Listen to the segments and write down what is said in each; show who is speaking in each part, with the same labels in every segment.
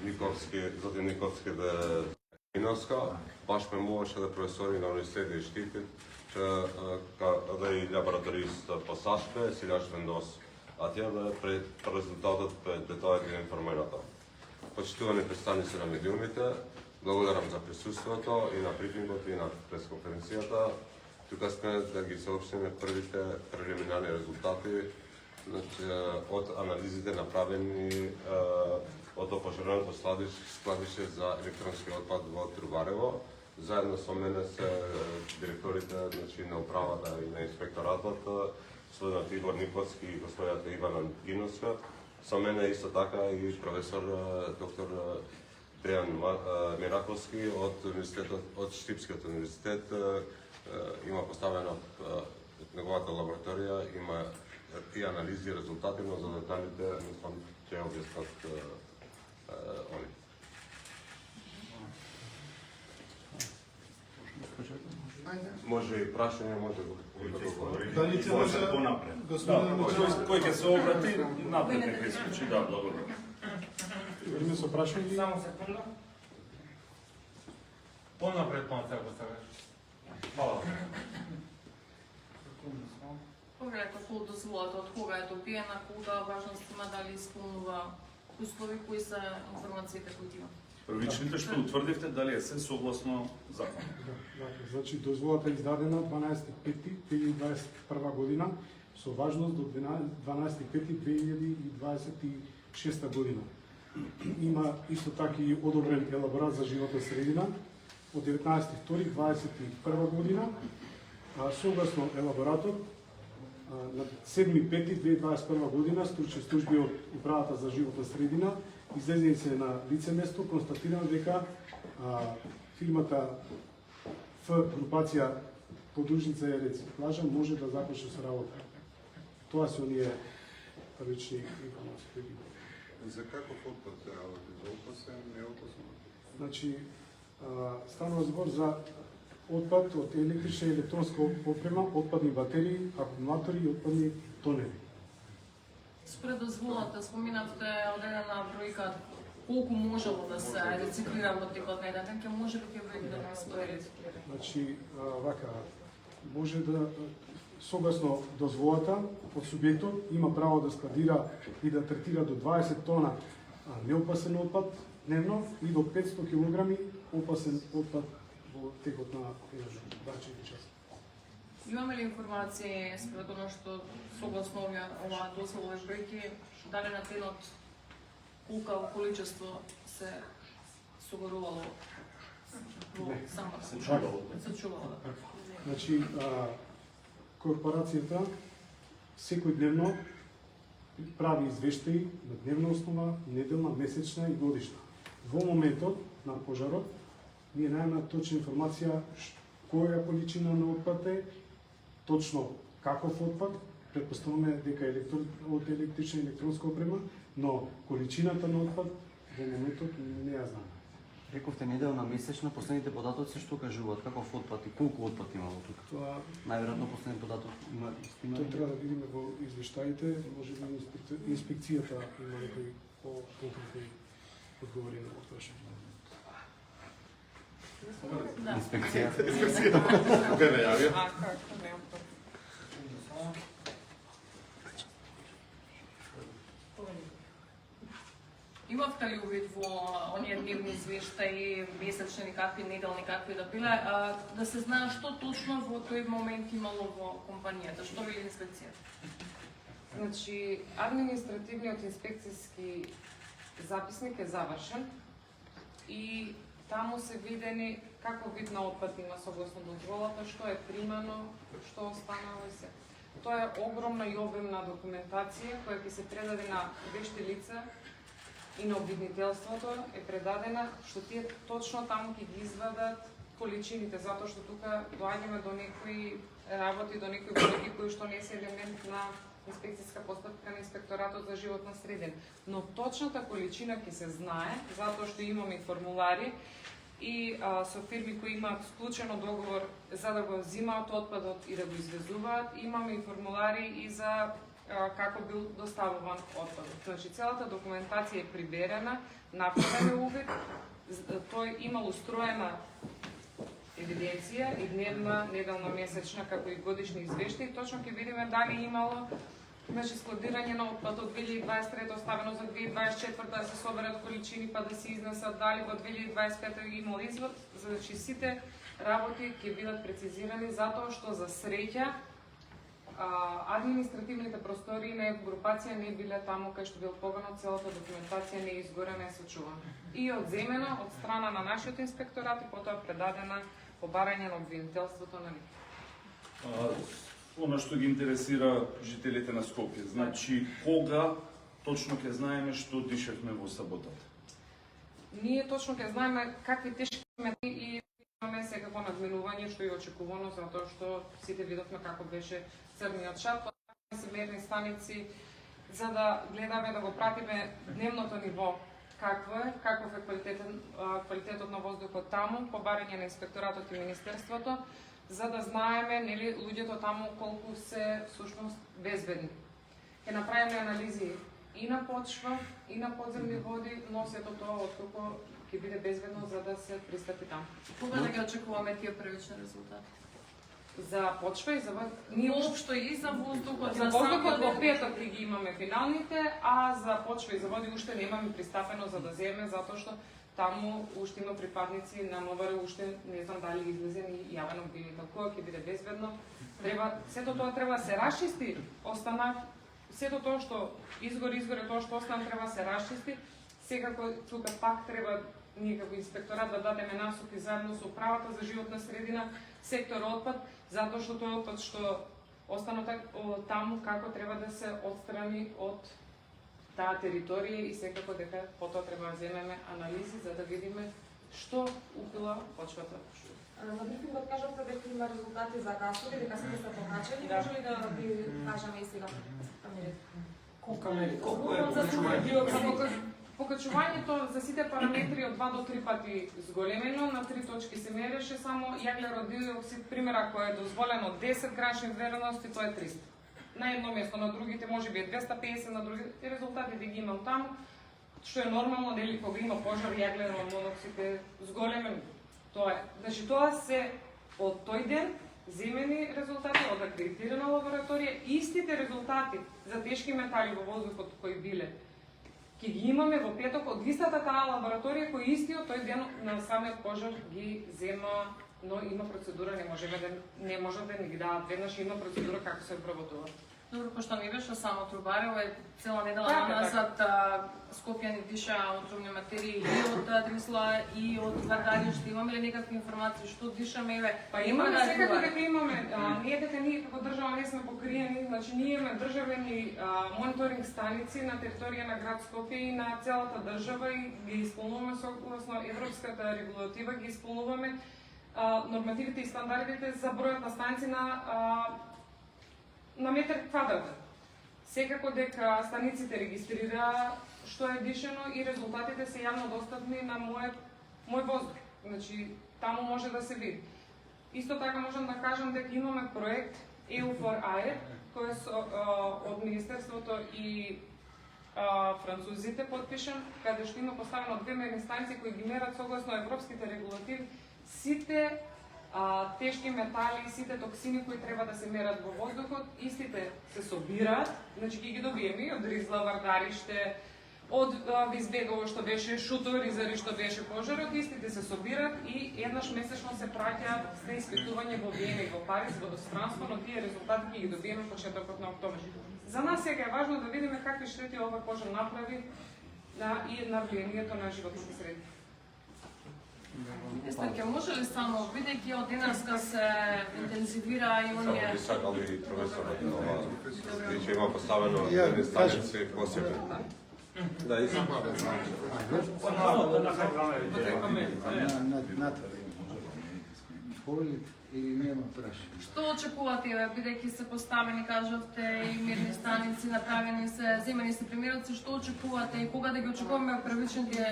Speaker 1: Никовски да Иновска, баш ме можеше да професори на университет и Штипит, да и лабораторист по САШПЕ, Силјаш Вендос, а тя да пред резултатот пред деталите на информираната. Почитувани представници на медиумите, благодарам за присуството и на брифингот и на пресконференцијата. Тука сме да ги соопштиме првите прелиминарни резултати од анализите направени од опожареното складище за електронски отпад во Трубарево. Заедно со мене се директорите на управата и на инспекторатот, господинот Игор Никовски и господината Ивана Гиновска. Со мене исто така и професор доктор Дејан Мираковски од Штипскиот универзитет. Има поставена неговата лабораторија, има и анализи и резултати, но за деталите мислам ќе објаснат они. Може и прашање, може
Speaker 2: дали ќе може
Speaker 3: понапред.
Speaker 2: Кој ќе се обрати
Speaker 3: напред нека исклучи, да, благодарам.
Speaker 2: Време со прашање.
Speaker 4: Само секунда. Понапред ако сакаш. Фала.
Speaker 5: Проверка кога дозволата, од кога е добиена, кога важност има, дали исполнува услови, кои се информациите кои има.
Speaker 3: Првичните што утврдивте дали е се согласно закон.
Speaker 2: Значи дозволата е издадена 12.5.2021 година со важност до 12.5.2026 година. Има исто така и одобрен елаборат за животна средина од 19.2.2021 година. Согласно елаборатот на 7.5.2021 година стручни служби од управата за животна средина излезени се на лице место, констатирано дека фирмата Ф групација подружница и рециклажа може да започне со работа. Тоа се оние првични информации.
Speaker 1: За каков отпад се работи? За опасен, неопасен?
Speaker 2: Значи, станува збор за отпад од електрична и електронска опрема, отпадни батерии, акумулатори и отпадни тонери.
Speaker 5: Според дозволата, споминавте одредена бројка колку можело да се рециклира во текот на еден ден, ќе може ли ќе вреди да не споделите?
Speaker 2: Значи, вака, може да, согласно дозволата, од субјектот има право да складира и да третира до 20 тона неопасен отпад дневно и до 500 кг опасен отпад во текот на 24 часа.
Speaker 5: Имаме ли информации според оно што согласно оваа дозвола и бројки, дали на денот колку количество се соборувало во самата? Се чувало, да.
Speaker 2: Значи, корпорацијата секој дневно прави извештаи на дневна основа, неделна, месечна и годишна. Во моментот на пожарот ние најмаме точна информација која количина на отпад е, точно каков отпад, предпоставуваме дека е од електрична и електронска опрема, но количината на отпад во моментот не ја знаме.
Speaker 6: Рековте неделна, месечна, последните податоци што кажуваат каков отпад и колку отпад има во тука?
Speaker 2: Тоа
Speaker 6: Најверојатно последен податок има истина.
Speaker 2: тоа треба да видиме во извештаите, може би инспекцијата има некои по-конкретни одговори на прашањето.
Speaker 6: Инспекција.
Speaker 3: Кога не јавија?
Speaker 5: Имавте ли увид во оние дневни извештаи, месечни, какви, неделни, какви да биле, да се знае што точно во тој момент имало во компанијата, што били инспекцијата?
Speaker 4: Значи, административниот инспекцијски записник е завршен и таму се видени каков вид на отпад има согласно дозволата, што е примано, што останало и се. Тоа е огромна и обемна документација која ќе се предаде на вешти лица и на обвинителството е предадена, што тие точно таму ќе ги извадат количините, затоа што тука доаѓаме до некои работи, до некои бројки кои што не се елемент на инспекцијска постапка на инспекторатот за животна средина. Но точната количина ќе се знае, затоа што имаме формулари и со фирми кои имаат склучено договор за да го взимаат отпадот и да го извезуваат. Имаме и формулари и за како бил доставуван отпадот. Значи, целата документација е приберена, направен е увид, тој имал устроена евиденција и дневна, неделна, месечна, како и годишни извештаи. Точно ќе видиме дали имало складирање на отпад од 2023 оставено за 2024 да се соберат количини па да се изнесат, дали во 2025 имало извод, значи сите работи ќе бидат прецизирани затоа што за среќа административните простории на групација не биле таму кај што бил поганат, целата документација не е изгорена и сочувана. И одземена од страна на нашиот инспекторат и потоа предадена по барање на обвинителството на нив.
Speaker 3: Она што ги интересира жителите на Скопје, значи кога точно ќе знаеме што дишевме во саботата?
Speaker 4: Ние точно ќе знаеме какви тешки методи и имаме секако надминување што е очекувано, затоа што сите видовме како беше црниот шар, се мерни станици, за да гледаме да го пратиме дневното ниво каков е квалитетот на воздухот таму, по барање на инспекторатот и министерството, за да знаеме нели луѓето таму колку се всушност безбедни. Ќе направиме анализи и на почва, и на подземни води, но сето тоа отколку ќе биде безбедно за да се пристапи таму.
Speaker 5: Кога да ги очекуваме тие првични резултати?
Speaker 4: За почва и за
Speaker 5: Воопшто и за воздухот,
Speaker 4: за воздухот во петок ги имаме финалните, а за почва и за води уште немаме пристапено за да земе, затоа што таму уште има припадници на МВР, уште не знам дали излезе и јавен обвинител. Кога ќе биде безбедно, сето тоа треба да се расчисти, сето тоа што изгори тоа што остана треба да се расчисти. Секако тука пак треба ние како инспекторат да дадеме насоки заедно со управата за животна средина, сектор отпад, затоа што тој отпад што остана таму како треба да се отстрани од таа територија и секако дека потоа треба да земеме анализи за да видиме што упила почвата.
Speaker 7: На брифингот кажавте дека има резултати за гасови, дека сите се покачени. Може ли да ви кажеме и сега камери? Колку е покачување?
Speaker 4: Покачувањето за сите параметри од 2 до 3 пати зголемено, на 3 точки се мереше, само јаглерод диоксид, примера кој е дозволено 10 гранични вредности, тоа е 300. На едно место, на другите може би е 250, на другите резултатите ги имам таму, што е нормално, нели, кога има пожар, јаглерод моноксид е зголемен. Тоа е. Значи, тоа се од тој ден земени резултати од акредитирана лабораторија, истите резултати за тешки метали во воздухот кои биле ќе ги имаме во петок од истата таа лабораторија кој истиот тој ден на самиот пожар ги зема, но има процедура, не може да ни ги дадат веднаш, има процедура како се обработува.
Speaker 5: Добро, пошто не беше само Трубарево, цела недела назад Скопје ни диша отровни материи и од Дрисла и од Вардариште. Имаме ли некакви информации што дишаме?
Speaker 4: Па имаме секако дека имаме, не е дека ние како држава не сме покриени, значи ние имаме државени мониторинг станици на територија на град Скопје и на целата држава и ги исполнуваме согласно европската регулатива, ги исполнуваме нормативите и стандардите за бројот на станици на метар квадратен. Секако дека станиците регистрира што е дишено и резултатите се јавно достапни на мој воздух. Значи, таму може да се види. Исто така можам да кажам дека имаме проект EU for Air, кој од Министерството и французите подпишан, каде што има поставено 2 мерни станици кои ги мерат согласно европските регулативи сите тешки метали и сите токсини кои треба да се мерат во воздухот, истите се собираат, значи ги добиеме од Дризла, Вардариште, од Визбегово што беше шутор и зари што беше пожарот, истите се собираат и еднаш месечно се праќаат за испитување во Виена и во Париз, во достранство, но тие резултати ќе ги добиеме почетокот на октомври. За нас сега е важно да видиме какви штети овој пожар направи и на влијанието на животните средини.
Speaker 5: Министерке, може ли само, бидејќи од денеска се интензивира и оние...
Speaker 1: Само би сакали професорот дека има поставено едни станици посебно. Да, и само.
Speaker 8: Или нема прашање?
Speaker 5: Што очекувате, бидејќи се поставени, кажавте, и мерни станици, направени се, земени се примероци, што очекувате и кога да ги очекуваме првичните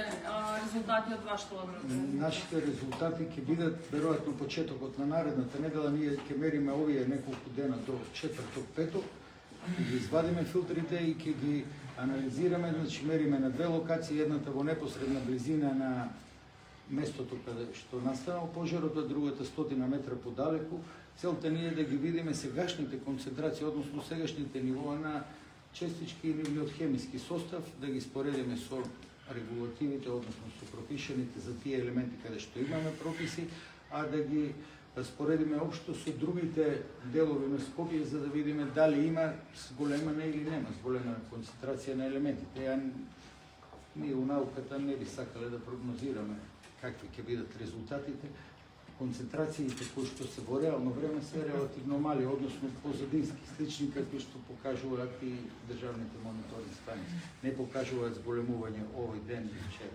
Speaker 5: резултати од вашата лабораторија?
Speaker 8: Нашите резултати ќе бидат веројатно почетокот на наредната недела, ние ќе мериме овие неколку дена до четврток, петок, Ќе ги извадиме филтрите и ќе ги анализираме, значи мериме на две локации, едната во непосредна близина на местото каде што настанал пожарот, а другата 100 метра подалеку. Целта ни е да ги видиме сегашните концентрации, односно сегашните нивоа на честички или од хемиски состав, да ги споредиме со регулативите, односно со пропишаните за тие елементи каде што имаме прописи, а да ги споредиме општо со другите делови на Скопје, за да видиме дали има зголемена или нема зголемена концентрација на елементите. Ние у науката не би сакале да прогнозираме какви ќе бидат резултатите. Концентрациите кои што се во реално време се релативно мали, односно позадински, слични какви што покажуваат и државните мониторинг станици. Не покажуваат зголемување овој ден и вчера.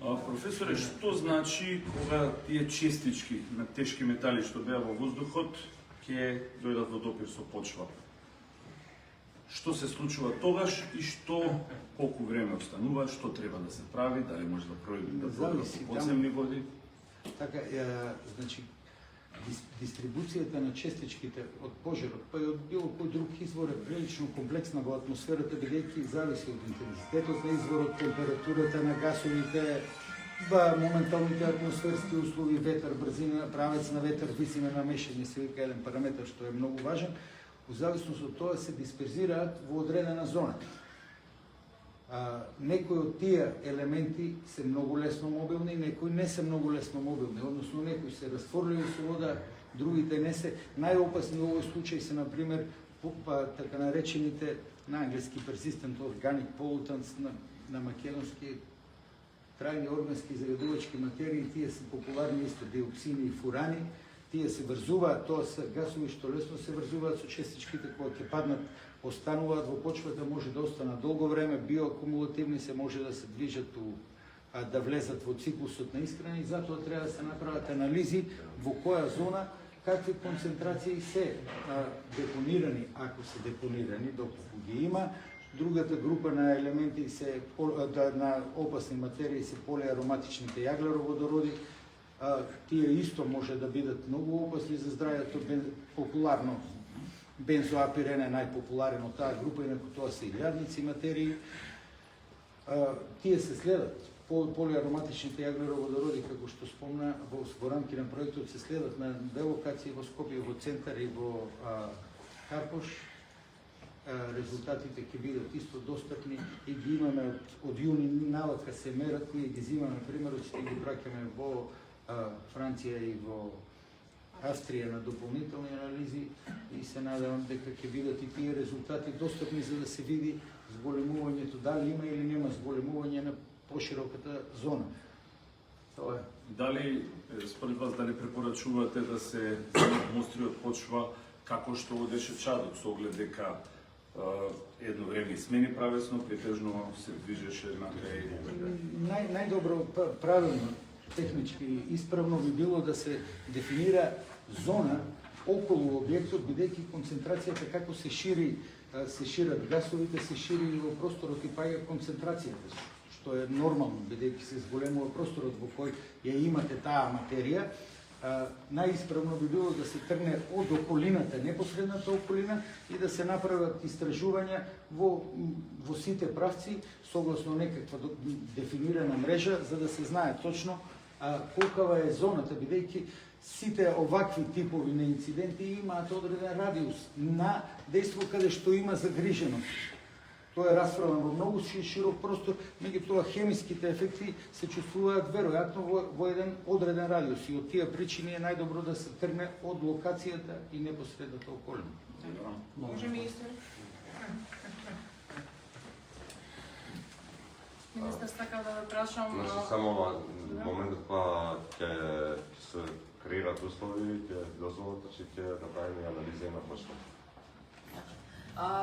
Speaker 3: Професоре, што значи кога тие честички на тешки метали што беа во воздухот ќе дојдат во допир со почва? Што се случува тогаш и што колку време останува, што треба да се прави, дали може да пројде по подземни води?
Speaker 8: Така, значи, дистрибуцијата на честичките од пожарот, па и од било кој друг извор е прилично комплексна во атмосферата, бидејќи зависи од интензитетот на изворот, температурата на гасовите, моменталните атмосферски услови, ветер, брзина, правец на ветер, висина на мешање, се вика еден параметар што е многу важен. Во зависност од тоа се дисперзираат во одредена зона. Некои од тие елементи се многу лесно мобилни, некои не се многу лесно мобилни, односно некои се растворливи со вода, другите не се. Најопасни во овој случај се, например, така наречените на англиски persistent organic pollutants, на македонски трајни органски загадувачки материи, тие се популарни исто, диоксини и фурани. Тие се врзуваат, тоа се гасови што лесно се врзуваат со честичките, кога ќе паднат, остануваат во почвата, може да останат долго време, биоакумулативни се, може да се движат, да влезат во циклусот на искрене и затоа треба да се направат анализи во која зона, какви концентрации се депонирани, ако се депонирани, доколку ги има. Другата група на елементи на опасни материи се полиароматичните јаглероводороди. Тие исто може да бидат многу опасни за здравјето, популарно бензоапирен е најпопуларен од таа група, инаку тоа се и лјадници материи. Тие се следат. Полиароматичните јаглероводороди, како што спомна, во рамки на проектот се следат на две локации во Скопје, во центар и во Карпош. Резултатите ќе бидат исто достапни и ги имаме од јуни навака се мерат, ние ги взимаме примерот, ќе ги праќаме во Франција и во Австрија на дополнителни анализи и се надевам дека ќе бидат и тие резултати достапни за да се види зголемувањето, дали има или нема зголемување на пошироката зона. Тоа е.
Speaker 3: Дали, според вас, дали препорачувате да се земат мостри од почва како што одеше чадот, со оглед дека едно време смени правесно, претежно се движеше накај?
Speaker 8: Најдобро, правилно, технички исправно би било да се дефинира зона околу објектот, бидејќи концентрацијата како се шират гасовите, се шири и во просторот и паѓа концентрацијата, што е нормално, бидејќи се зголемува просторот во кој ја имате таа материја. Најисправно би било да се тргне од околината, непосредната околина и да се направат истражувања во сите правци согласно некаква дефинирана мрежа, за да се знае точно колкава е зоната, бидејќи сите овакви типови на инциденти имаат одреден радиус на дејство каде што има загриженост. Тоа е расфрлен во многу широк простор, меѓутоа хемиските ефекти се чувствуваат веројатно во еден одреден радиус и од тие причини е најдобро да се тргне од локацијата и непосредната околина.
Speaker 5: Може министер? Министер, сакам да ве прашам...
Speaker 1: Значи, само моментот кога ќе се креират услови, ќе дозволите, че ќе направиме анализа на почва.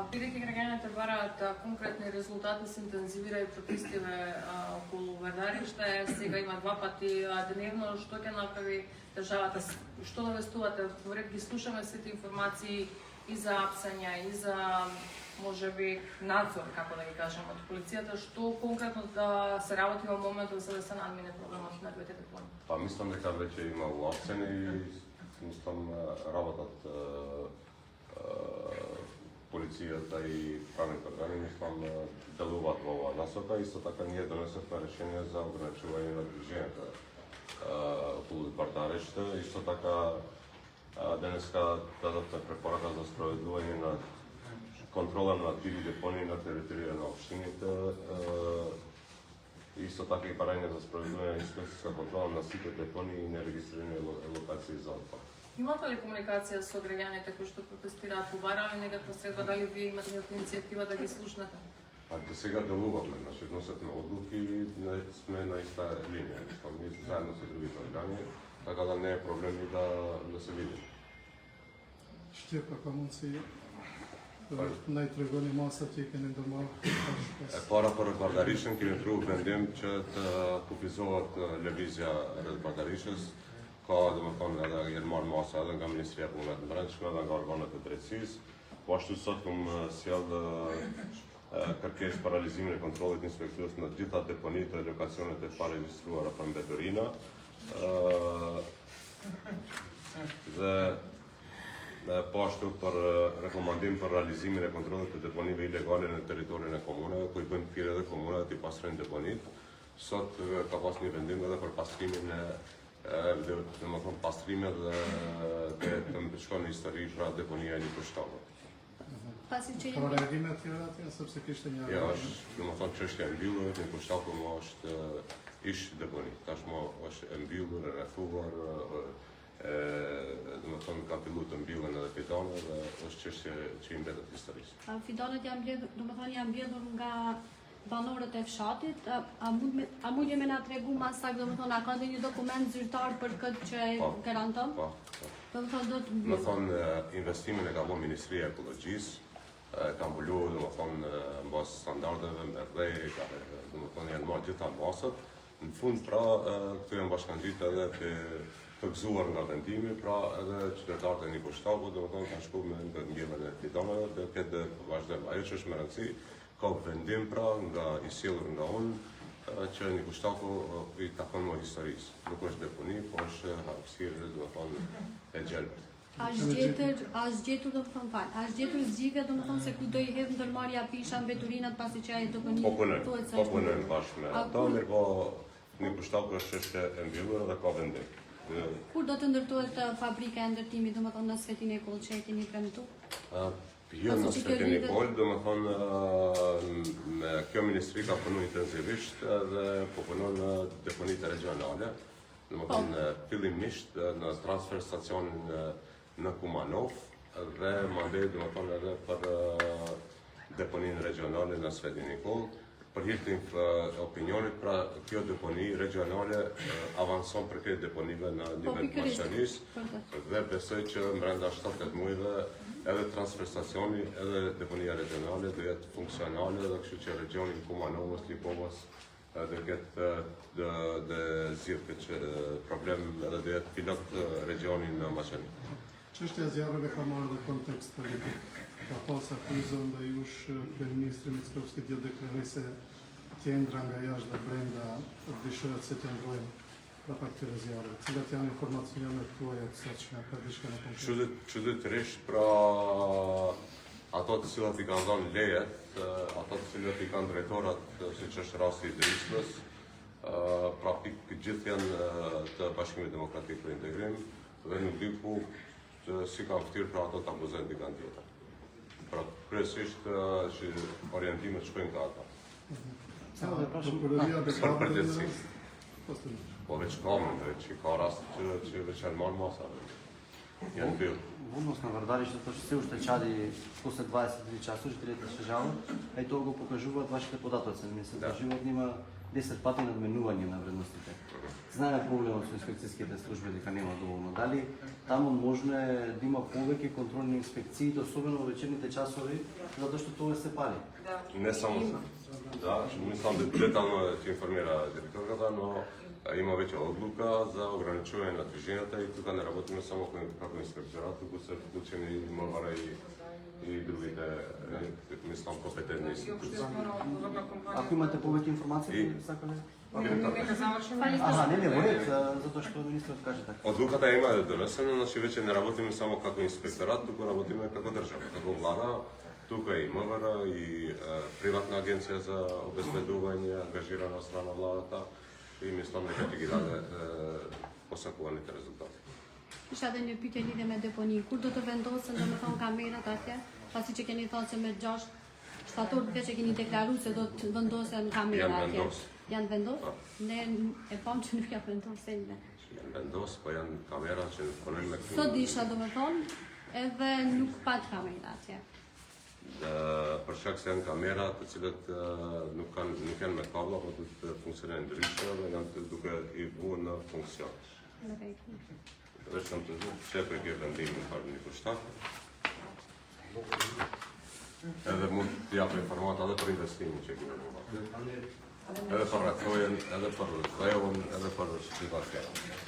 Speaker 5: Бидејќи граѓаните бараат конкретни резултати, се интензивира и протестиве околу Вардариште, сега има 2 пати дневно, што ќе направи државата, што навестувате, поред ги слушаме сите информации и за апсања, и за можеби надзор, како да ги кажем, од полицијата, што конкретно да се работи во моментот за да се надмине проблемот на двете депони?
Speaker 1: Па мислам дека веќе има уапсени и мислам работат полицијата и правните органи мислам делуваат во оваа насока. Исто така ние донесовме решение за ограничување на движењето околу Бартариште. Исто така денеска дадовме препорака за спроведување на контрола на диви депонии на територија на општините. Исто така и барање за спроведување на инспекцијска контрола на сите депонии и нерегистрирани локации за отпад.
Speaker 5: Имате ли комуникација со граѓаните кои што протестираат? Побарале некаква средба, дали вие имате някаква иницијатива да ги слушнете?
Speaker 1: До сега делуваме, значи носетме одлуки и сме на иста линија. Ние заедно со другите органи, така да не е проблем и да се види.
Speaker 2: Știu că munții n-ai trebuit masa ce că ne dăm
Speaker 1: Para për Bardarishën kemi pru vendim që të kufizohet lëvizja rreth Bardarishës, ka domethënë edhe janë marrë masa edhe nga Ministria e Punëve të Brendshme edhe nga organet e drejtësisë. Po ashtu sot sjell kërkesë paralizimin e kontrollit inspektorës në gjitha deponitë dhe lokacionet e paregjistruara për mbeturina. Dhe po ashtu për rekomandim për realizimin e kontrollit të deponive ilegale në territorin e komunave, ku i bëjnë firë edhe komunave të i pastrojnë deponit. Sot ka pas një vendim edhe për pastrimin pastrimet dhe të shkon në histori pra deponia e Likushtallit.
Speaker 5: Pasi që
Speaker 2: Ka reagime të tjera atje, sepse kishte një
Speaker 1: Ja, është çështja e mbyllur, Likushtalli më është ish deponi. Tashmë është e mbyllur, e rrethuar, ka filluar të mbyllen edhe fidonet dhe është çështje që i mbetet historisë.
Speaker 9: Fidonet janë mbledhur, domethënë janë mbledhur nga banorët e fshatit. A mund jemi na tregu më saktë, domethënë a ka ndonjë dokument zyrtar për këtë që e garanton?
Speaker 1: Po.
Speaker 9: Domethënë do të
Speaker 1: Domethënë investimin e ka bërë Ministria e Ekologjisë, ka mbuluar domethënë mbas standardeve me rrej, domethënë janë marrë gjitha masat. Në fund pra këtu janë bashkangjitur edhe të gëzuar nga vendimi, pra edhe qytetarët e Likushtallit domethënë kanë shkuar me mbjelljen e fidoneve dhe këtë vazhdojmë. Ajo që është më rëndësi, ka vendim pra nga i sjellur nga unë që Likushtalli i takon më historisë. Nuk është deponi, po është hapësirë domethënë e gjelbërt.
Speaker 9: a zgjetur zgjidhje domethënë se ku do i hedh ndërmarrja pisha mbeturinat pasi që ai deponi thuhet se
Speaker 1: Po punojnë bashkë me ata, mirë po Likushtalli është çështje e mbyllur dhe ka vendim.
Speaker 9: Kur do të ndërtohet fabrika e ndërtimit domethënë në Sfetin e Kollë që e keni premtuar?
Speaker 1: Jo në Sfetin e Kollë, domethënë me kjo ministri ka punuar intensivisht dhe po punon në deponitë regionale. Domethënë fillimisht në transfer stacionin në Kumanov dhe mandej domethënë edhe për deponinë regionale në Sfetin e Kollë. Për hir të opinionit, pra kjo deponi regionale avanson për këtë deponive në nivel nacionalisht dhe besoj që brenda 7-8 muajve edhe transfer stacioni edhe deponia regionale do jetë funksionale dhe kështu që regioni Kumanovës, Lipovës do ketë dhe zgjidh këtë problem edhe do jetë pilot regioni në Maqedoni.
Speaker 2: Çështja e zjarreve ka marrë dhe kontekst politik. Ka pas akuzën dhe jush Kryeministri Mickovski dje deklaroi se qendra nga jashtë dhe brenda dëshirohet se të ndrojnë rreth këtyre zjarreve. Cilat janë informacionet tuaja të sotshme për diçka në konkret?
Speaker 1: Çuditërisht pra ato të cilat i kanë dhënë lejet, ato të cilat i kanë drejtorat, siç është rasti i Drismës, pra pikë gjithë janë të Bashkimit Demokratik për Integrim dhe nuk di ku si kanë ftyrë pra ato të akuzojnë dikant tjetër. Pra kryesisht që orientimet shkojnë ka ata. Për përgjithësi. Po veç kamën, që ka rast që veç janë marrë masa. Janë mbyllë.
Speaker 6: Odnosno Вардарището ще още чади после 23 часа, жителите ще жалят, а и то го покажуват вашите податъци. Мисля, живот има 10 пъти надменување на вредностите. Знаеме проблемот со инспекцијските служби дека нема доволно. Дали таму можно е да има повеќе контролни инспекции, особено во вечерните часови, затоа што тоа се пали?
Speaker 1: Не само да, мислам детално ќе информира директорката, но има веќе одлука за ограничување на движењата и тука не работиме само како инспекторат, туку се вклучени и МВР и другите, мислам, компетентни институции.
Speaker 6: Ако имате повеќе информации, сакале?
Speaker 4: Нека завршиме.
Speaker 6: Не, во ред, затоа што министерот каже така.
Speaker 1: Одлуката има донесена, значи веќе не работиме само како инспекторат, туку работиме како држава, како влада. Тука и МВР и приватна агенција за обезбедување ангажирана од страна владата и мислам дека ќе ги даде посакуваните резултати.
Speaker 9: Isha edhe një pyetje lidhe me deponi. Kur do të vendosen domethënë kamerat atje, pasi që keni thënë se me 6 shtator duke që keni deklaruar se do të vendosen kamera
Speaker 1: Janë
Speaker 9: atje.
Speaker 1: vendos.
Speaker 9: Janë vendos? Ne e pam që nuk janë vendosur ne.
Speaker 1: Janë vendos, po janë kamera që punon me këtu.
Speaker 9: Sot isha domethënë edhe nuk pat kamera atje.
Speaker 1: Për shkak se janë kamera të cilët nuk janë me kabla, po të funksionojnë ndryshe dhe janë të duke i vënë në funksion. Vetëm të çepë që vendimin për një kusht. Edhe mund të japë informata edhe për investimin që kemi bërë. Edhe për rrethojen, edhe për dhëun, edhe për shqiptarët.